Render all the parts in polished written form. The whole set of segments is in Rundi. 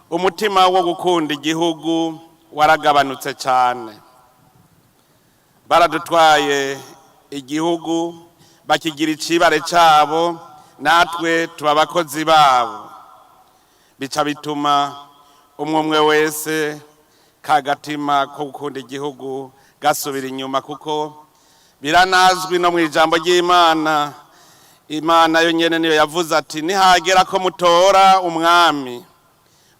umutima wo gukunda igihugu waragabanutse cyane. Baradutwaye igihugu bakigira icibare cyabo, natwe tuba abakozi babo. Bica bituma umwe wese kagatima ko gukunda igihugu gasubira inyuma, kuko biranazwi no mu ijambo ry'Imana. Imana yo nyene niyo yavuze ati nihagera ko mutora umwami,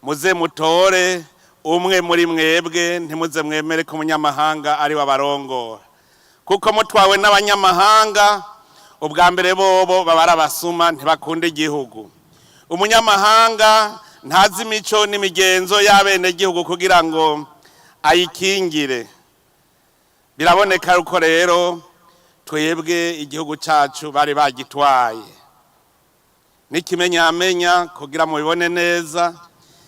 muze mutore umwe muri mwebwe, ntimuze mwemere ko umunyamahanga ari wabarongora, kuko mutwawe n'abanyamahanga ubwa mbere bobo babara abasuma, ntibakunda igihugu. Umunyamahanga ntazi imico n'imigenzo y'abene gihugu kugira ngo ayikingire. Biraboneka yuko rero twebwe igihugu cyacu bari bagitwaye. N'ikimenyamenya kugira mu bibone neza,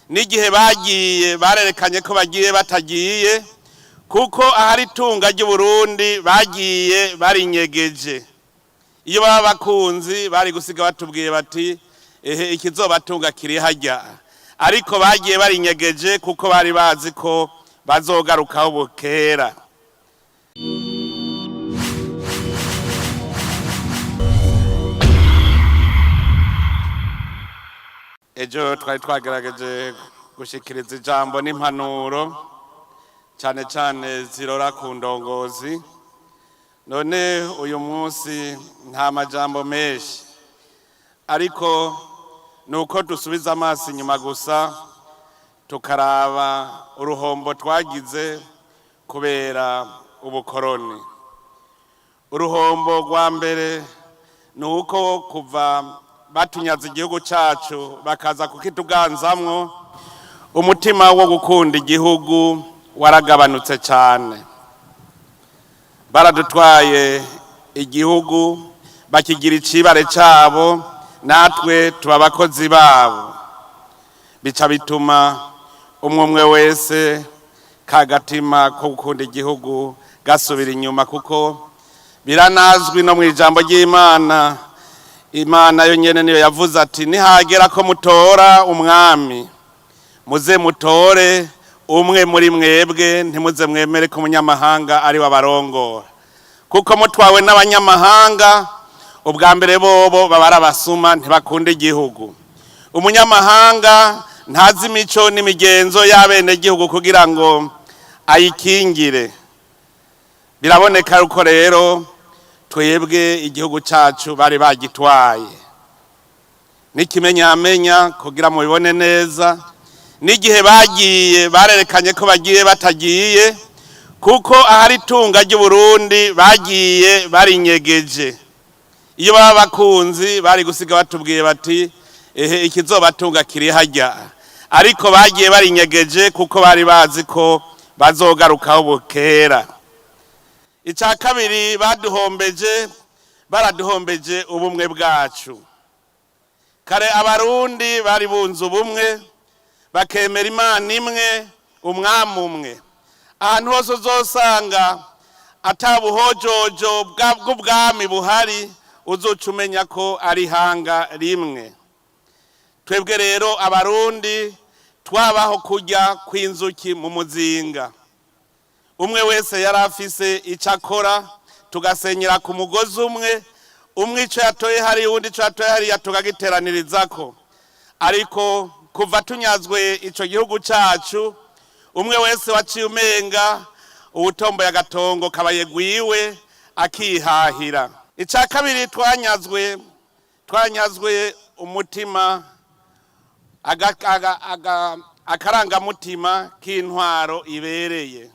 n'igihe bagiye barerekanye ko bagiye batagiye, kuko ahari tunga ry'Uburundi bagiye barinyegeje. Iyo baba bakunzi bari gusiga batubwiye bati ikizobatunga kiri hajya, ariko bagiye barinyegeje kuko bari bazi ko bazogarukaho bukera. Ejo twari twagerageje gushikiriza ijambo n'impanuro cyane cyane zirora ku ndongozi. None uyu munsi nta majambo menshi, ariko nuko dusubiza amaso inyuma gusa tukaraba uruhombo twagize kubera ubukoroni. Uruhombo rwa mbere nuko kuva batunyaza igihugu cyacu bakaza kukituganzamwo, umutima wo gukunda igihugu waragabanutse cyane. Baradutwaye igihugu bakigira icibare cyabo, natwe tuba abakozi babo. Bica bituma umwe wese kagatima ko gukunda igihugu gasubira inyuma, kuko biranazwi no mu ijambo ry'Imana. Imana yo nyene niyo yavuze ati nihagera ko mutora umwami, muze mutore umwe muri mwebwe, ntimuze mwemere ko umunyamahanga ari wabarongora, kuko mutwawe n'abanyamahanga ubwa mbere bobo babara abasuma, ntibakunda igihugu. Umunyamahanga ntazi imico n'imigenzo y'abene gihugu kugira ngo ayikingire. Biraboneka yuko rero twebwe igihugu cyacu bari bagitwaye. N'ikimenyamenya kugira mu bibone neza, n'igihe bagiye barerekanye ko bagiye batagiye, kuko ahari tunga ry'Uburundi bagiye barinyegeje. Iyo baba bakunzi bari gusiga batubwiye bati ikizobatunga kiri hajya, ariko bagiye barinyegeje kuko bari bazi ko bazogarukaho bukera. Icya kabiri baraduhombeje ubumwe bwacu. Kare abarundi bari bunze ubumwe, bakemera Imana imwe, umwami umwe. Ahantu hose uzosanga atabuhojojo bw'ubwami buhari, uzoca umenya ko ari hanga rimwe. Twebwe rero abarundi twabaho kujya kw'inzuki mu muzinga. Umwe wese yari afise icyo akora, tugasenyera ku mugozi umwe, umwe icyo yatoye hari uwundi icyo yatoye hariya tukagiteranirizako. Ariko kuva tunyazwe icyo gihugu cyacu, umwe wese waciye umenga ubutomboye agatongo kabaye gwiwe akihahira. Icya kabiri twanyazwe umutima, akarangamutima k'intwaro ibereye.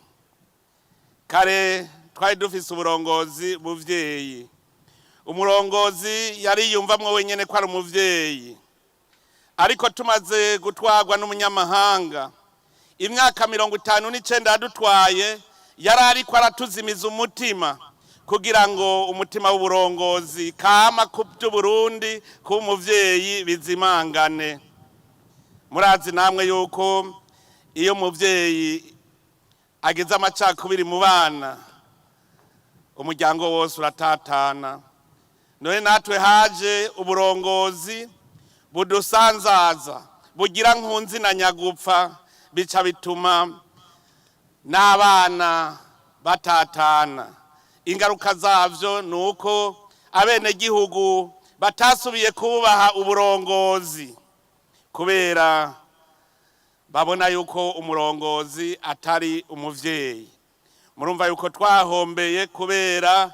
Kare twari dufise uburongozi buvyeyi. Umurongozi yari yumvamwe wenyene ko ari umuvyeyi, ariko tumaze gutwarwa n'umunyamahanga imyaka 59 yadutwaye, yari ariko aratuzimiza umutima kugira ngo umutima w'uburongozi kama ku by'Uburundi ku muvyeyi bizimangane. Murazi namwe yuko iyo muvyeyi ageze amacakubiri mu bana, umuryango wose uratatana. None natwe haje uburongozi budusanzaza, bugira nkunzi na nyagupfa, bica bituma n'abana batatana. Ingaruka zavyo nuko abenegihugu batasubiye kubaha uburongozi kubera babona yuko umurongozi atari umuvyeyi. Murumva yuko twahombeye kubera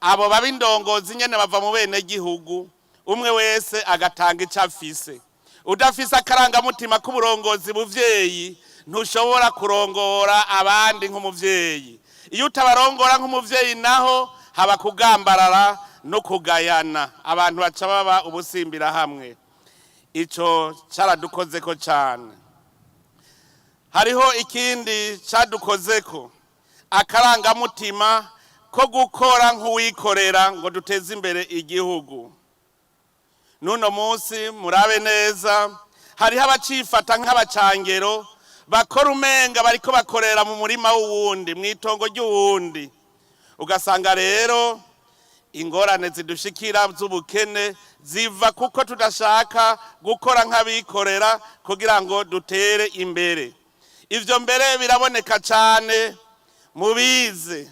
abo babindongozi nyene bava mu benegihugu, umwe wese agatanga ico afise. Udafise akarangamutima k'uburongozi buvyeyi ntushobora kurongora abandi nk'umuvyeyi. Iyo utabarongora nk'umuvyeyi naho haba kugambarara no kugayana, abantu baca baba ubusimbira hamwe. Ico caradukozeko cane. Hariho ikindi cadukozeko, akarangamutima ko gukora nk'uwikorera ngo duteze imbere igihugu. Nuno munsi murabe neza, hariho abacifata nk'abacangero bakora umenga bariko bakorera mu murima w'uwundi, mw'itongo ry'uwundi. Ugasanga rero ingorane zidushikira z'ubukene ziva kuko tudashaka gukora nk'abikorera kugira ngo dutere imbere. Ivyo mbere biraboneka cane mubize.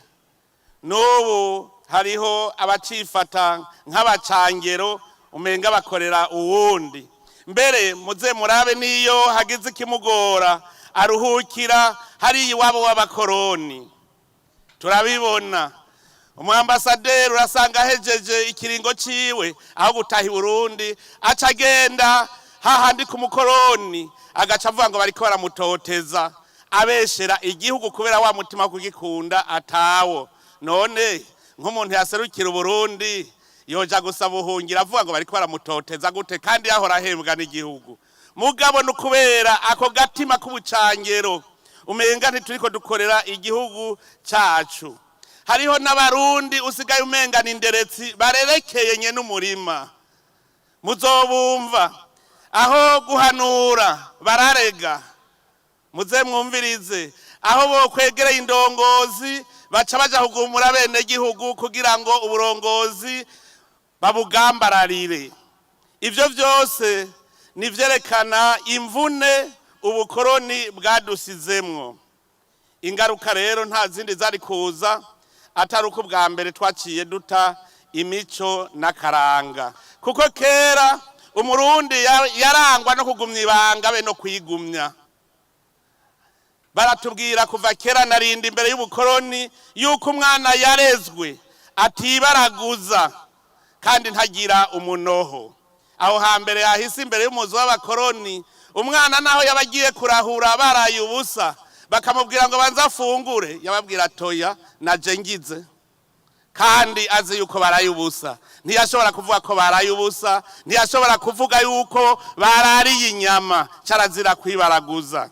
N'ubu hariho abacifata nk'abacangero umenga bakorera uwundi. Mbere muze murabe niyo hagize ikimugora aruhukira hari iwabo w'abakoroni. Turabibona umwambasaderi urasanga hejeje ikiringo ciwe aho gutaha Burundi aca agenda hahandi ku mukoroni agaca avuga ngo bariko baramutoteza abeshera igihugu kubera wa mutima kugikunda atawo. None nk'umuntu yaserukira Burundi yoja gusaba ubuhungiro avuga ngo bariko baramutoteza gute kandi yahora ahembwa n'igihugu? Mugabo nukubera ako gatima k'ubucangero umenga ntituriko dukorera igihugu cacu. Hariho n'abarundi usigaye umenga n'inderetsi barerekeye nye n'umurima. Muzobumva aho guhanura bararega. Muze mwumvirize aho bo kwegereye indongozi baca baja kugumura bene gihugu kugira ngo uburongozi babugambararire. Ivyo vyose nivyerekana imvune ubukoroni bwadusizemwo. Ingaruka rero nta zindi zari kuza atari uko bwa mbere twaciye duta imico n'akaranga. Kuko kera umurundi yarangwa no kugumya ibanga be no kwigumya. Baratubwira kuva kera narindi imbere y'ubukoroni yuko umwana yarezwe atibaraguza kandi ntagira umunoho. Aho hambere yahise imbere y'umuzi w'abakoroni umwana naho yabagiye kurahura baraye ubusa bakamubwira ngo banza afungure, yababwira toya naje ngize, kandi azi yuko baraye ubusa. Ntiyashobora kuvuga ko baraye ubusa, ntiyashobora kuvuga yuko barariye inyama, carazira kwibaraguza.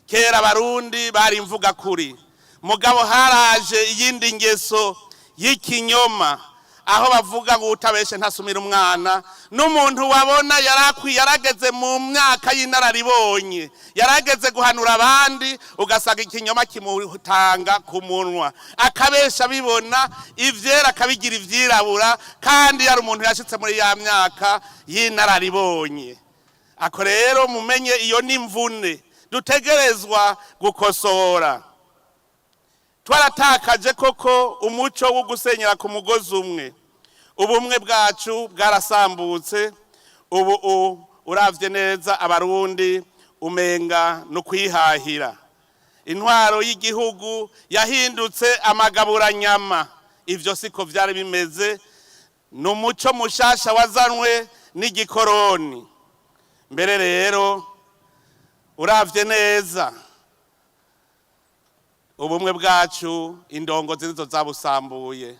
Kera Barundi bari mvuga kuri, mugabo haraje iyindi ngeso y'ikinyoma aho bavuga ngo utabeshe ntasumira umwana. N'umuntu wabona yarageze mu myaka y'inararibonye, yarageze guhanura abandi, ugasanga ikinyoma kimutanga ku munwa, akabesha bibona ivyera akabigira ivyirabura, kandi yari umuntu yashitse muri ya myaka y'inararibonye. Ako rero mumenye iyo n'imvune dutegerezwa gukosora. Twaratakaje koko umuco wo gusenyera ku mugozi umwe. Ubumwe bwacu bwarasambutse. Ubu uravye neza abarundi umenga no kwihahira. Intwaro y'igihugu yahindutse amagaburanyama. Ivyo siko vyari bimeze. N'umuco mushasha wazanwe n'igikoroni. Mbere rero uravye neza ubumwe bwacu indongozi nizo zabusambuye,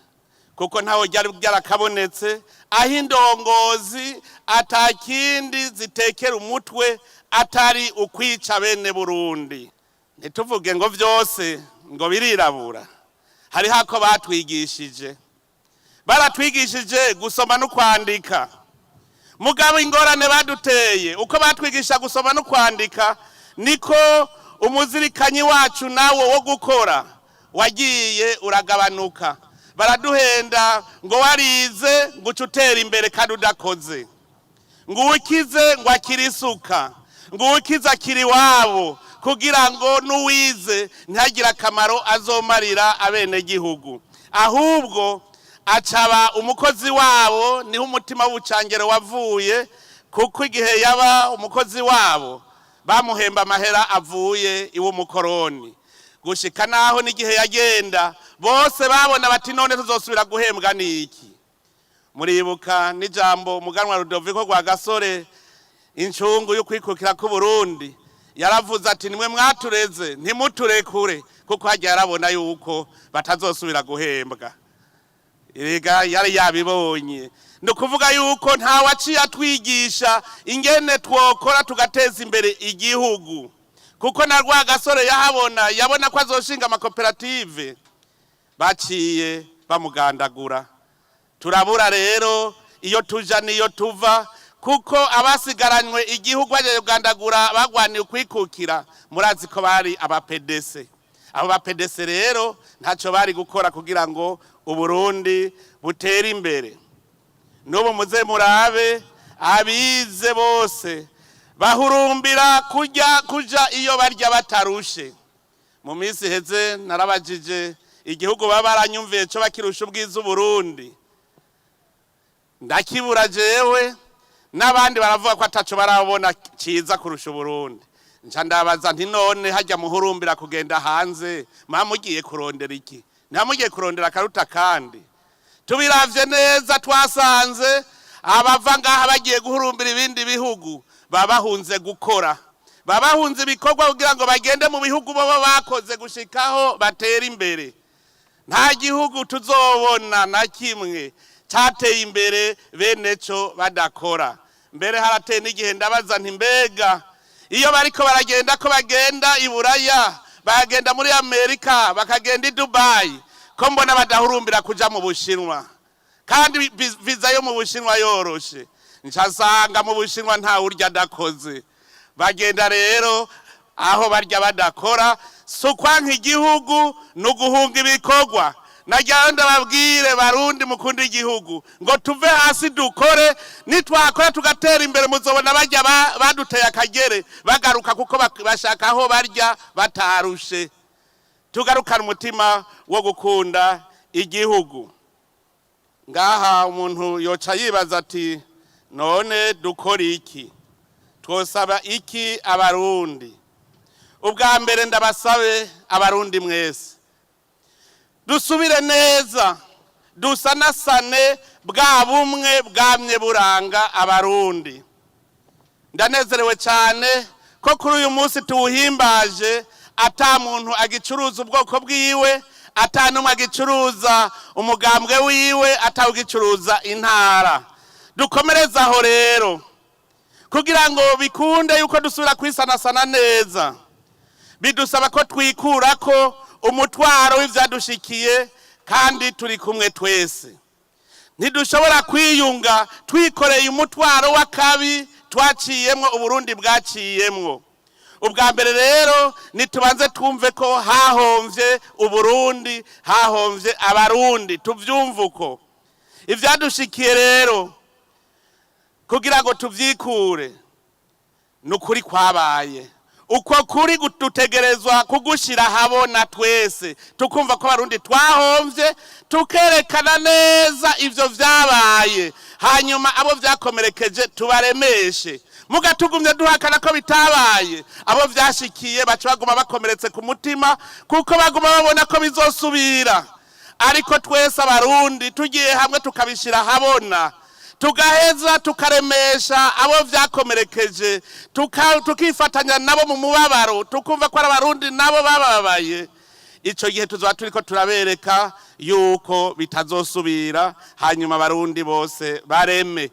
kuko ntaho ryari byarakabonetse aho indongozi atakindi zitekera umutwe atari ukwica bene Burundi. Ntituvuge ngo vyose ngo birirabura. Hari hako batwigishije, baratwigishije gusoma no kwandika. Mugabo ingorane baduteye uko batwigisha gusoma no kwandika niko umuzirikanyi wacu nawo wo gukora wagiye uragabanuka. Baraduhenda ngo warize ngo ucutera imbere kandi udakoze, ngo ukize ngo akirisuka, ngo ukiza kiri wabo kugira ngo nuwize ntagire akamaro azomarira abene gihugu, ahubwo acaba umukozi wabo. Niho umutima w'ubucangero wavuye, kuko igihe yaba umukozi wabo bamuhemba amahera avuye iw'umukoroni, gushika naho n'igihe yagenda bose babona bati none tuzosubira guhembwa niki. Muribuka n'ijambo umuganwa Rudoviko rwa Gasore, incungu yo kwikukira ku Burundi, yaravuze ati nimwe mwatureze ntimuturekure, kuko hajya yarabona yuko batazosubira guhembwa. Erega yari yabibonye. Nukuvuga yuko nta waciye atwigisha ingene twokora tugateza imbere igihugu, kuko na rwa Gasore yahabona, yabona ko azoshinga amakoperative, baciye bamugandagura. Turabura rero iyo tuja niyo tuva, kuko abasigaranywe igihugu baje kugandagura bagwaniye ukwikukira, murazi ko bari abapedese. Abo bapedese rero ntaco bari gukora kugira ngo Uburundi butere imbere. Nubu muze murabe abize bose bahurumbira kuja iyo barya batarushe. Mu minsi heze narabajije igihugu babaranyumviye cyo bakirusha ubwiza Uburundi, ndakibura jewe, n'abandi baravuga ko ataco barabona ciza kurusha Uburundi. Nca ndabaza nti none hajya muhurumbira kugenda hanze mugiye kurondera iki? Ntamugiye kurondera karuta kandi. Tubiravye neza twasanze abava ngaha bagiye guhurumbira ibindi bihugu babahunze gukora, babahunze ibikorwa kugira ngo bagende mu bihugu bo bakoze gushikaho batera imbere. Nta gihugu tuzobona na kimwe cyateye imbere bene cyo badakora. Mbere harateye n'igihe ndabaza nti mbega iyo bariko baragenda ko bagenda i Buraya, bagenda muri Amerika, bakagenda i Dubai, ko mbona badahurumbira kuja mu Bushinwa, kandi viza yo mu Bushinwa yoroshe. Ncasanga mu Bushinwa nta urya adakoze. Bagenda rero aho barya badakora, sukwa nk'igihugu nuguhunga ibikorwa. Najyanda babwire Barundi mukunda igihugu ngo tuve hasi dukore, nitwakora tugatera imbere muzobona bajya baduteye akagere bagaruka, kuko bashaka aho barya batarushe. Tugarukana umutima wo gukunda igihugu. Ngaha umuntu yoca yibaza ati none dukora iki? Twosaba iki Abarundi? Ubwa mbere ndabasabe Abarundi mwese dusubire neza, dusanasane bwa bumwe bwamye buranga Abarundi. Ndanezerewe cyane ko kuri uyu munsi tuwuhimbaje, ata muntu agicuruza ubwoko bwiwe, ata numwe agicuruza umugambwe wiwe, atawugicuruza intara. Dukomereza aho rero kugira ngo bikunde yuko dusubira kwisanasana neza, bidusaba ko twikurako umutwaro w'ivyadushikiye, kandi turi kumwe twese. Ntidushobora kwiyunga twikoreye umutwaro w'akabi twaciyemwo Uburundi bwaciyemwo. Ubwa mbere rero nitubanze twumve ko hahomvye Uburundi, hahomvye Abarundi, tuvyumve uko. Ivyadushikiye rero kugira ngo tuvyikure nukuri kwabaye. Uko kuri dutegerezwa kugushira habona twese, tukumva ko Abarundi twahomvye, tukerekana neza ivyo vyabaye, hanyuma abo vyakomerekeje tubaremeshe. Mugatugumye duhakana ko bitabaye, abo vyashikiye baca baguma bakomeretse ku mutima, kuko baguma babona ko bizosubira. Ariko twese Abarundi tugiye hamwe tukabishira habona, tugaheza tukaremesha abo vyakomerekeje, tukifatanya nabo mu mubabaro, tukumva ko Abarundi nabo bababaye. Ico gihe tuzoba turiko turabereka yuko bitazosubira, hanyuma Abarundi bose bareme.